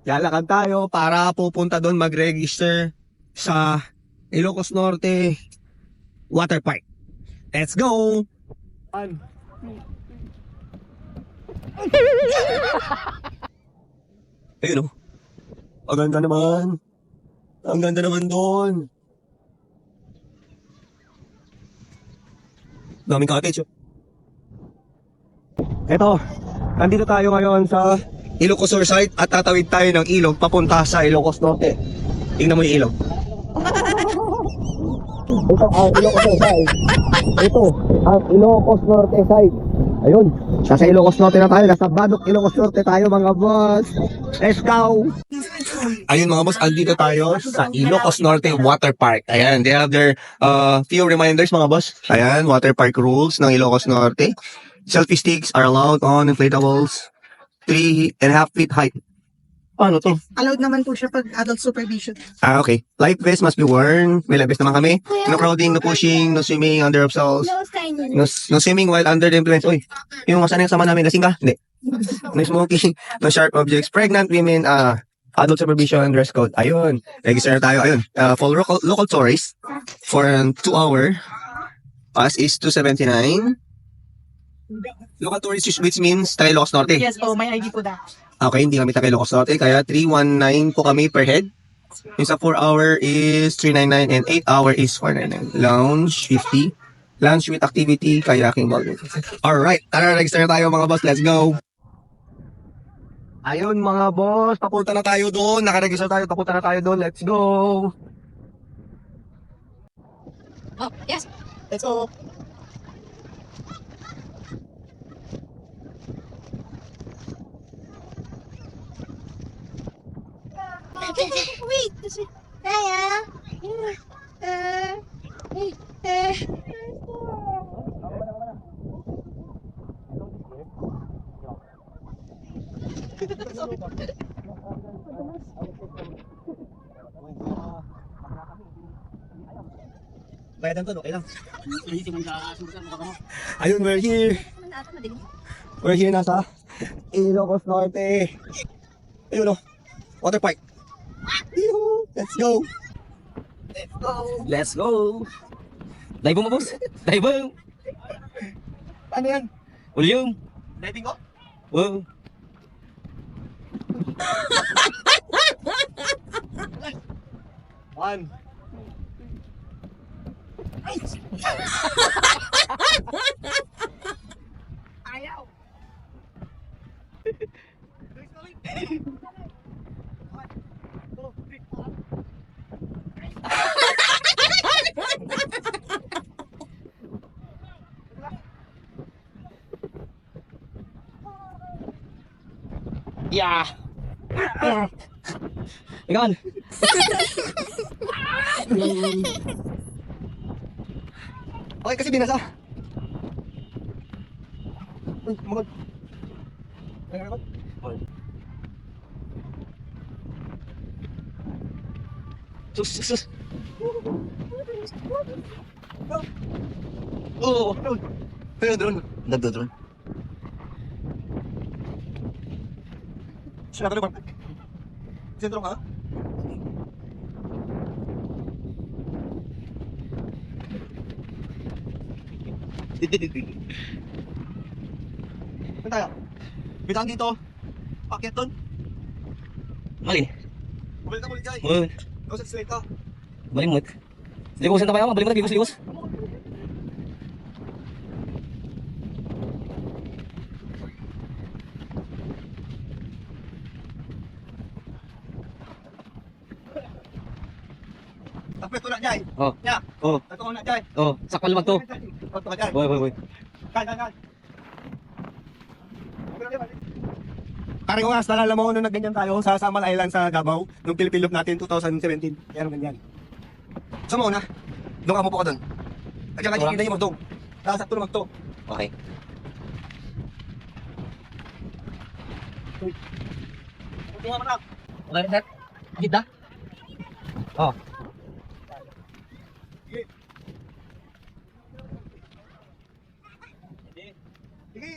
Lalakad tayo para pupunta doon mag-register sa Ilocos Norte Water Park. Let's go! Ayun o. Ang ganda naman. Ang ganda naman doon. Daming cottage. Eto, nandito tayo ngayon sa Ilocos Sur site at tatawid tayo ng ilog papunta sa Ilocos Norte. Tingnan mo yung ilog. Ito ang Ilocos Sur site. Ito ang Ilocos Norte site. Ayun, nasa Ilocos Norte na tayo. Nasa Badok Ilocos Norte tayo mga boss. Let's go! Ayun mga boss, andito tayo sa Ilocos Norte Water Park. Ayan, they have their few reminders mga boss. Ayan, water park rules ng Ilocos Norte. Selfie sticks are allowed on inflatables 3.5 feet height. Paano to? Allowed naman po siya pag adult supervision. Okay. Life vest must be worn. May life vest naman kami. No crowding, no pushing, no swimming under ourselves. No swimming while under the influence. Uy, yung kasana yung sama namin, lasing ka? Hindi. No smoking, no sharp objects. Pregnant women, adult supervision, dress code. Ayun. Register na tayo. Ayun. For local tourists, for 2 hour, pass is 279. Local tourists, which means taga Ilocos Norte. Yes po, may ID po na. Okay, hindi kami taga Ilocos Norte, kaya 319 po kami per head. Yung sa 4 hour is 399 and 8 hour is 499. Lounge 50. Lunch with activity, kayaking ballroom. Alright, tara, register na tayo mga boss. Let's go! Ayun mga boss, papunta na tayo doon. Nakaregister tayo, papunta na tayo doon. Let's go! Oh, yes. Let's go. Wait, Kaya? Bayadan to, okay lang. Ayun, we're here. We're here na sa Ilocos Norte. Ayun o, water park. Yoo, let's go. Let's go! Dive mo, boss! Dive mo! Ano yan? Ulyong! Diving ko? Wow! One. Ayaw. Yeah! Ikaw! Okay, kasi binasa. Uy, magod. Ay, magod. Sus, sus, sus! Oo! Ayun, drone. Nagdodron. Sino ka naman? Sentro ka? Saan tayo? Bitang dito. Pakyat doon. Malin. Bumalik na muli dyan. Oo. Ikaw sa slate ka. Balimot. Likusan na tayo, balimot, ligos. Tapos na dyan. Oh. Ya. Oh. Tatuon na dyan. Oh. Sakpal mag to. Tatuon na dyan. Boy. Kan. Pare ko nga, nalala mo nung nagganyan tayo sa Samal Island sa Davao, nung Pilipilop natin 2017. Yan, ganyan. So mo na, doon ka mo po ka doon. At saka hindi mo doon. Nakasakto na magto. Okay. Hindi mo manak. Okay, set. Gita? Oh. Sige.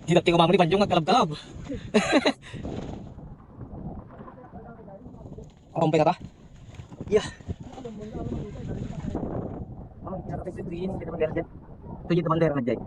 Hinapti ko mamuni panjong nagkalab-kalab. Kumpay na ta? Yeah. Ang sarap ito yun, kita bandera dyan. Ito yung bandera na dyan.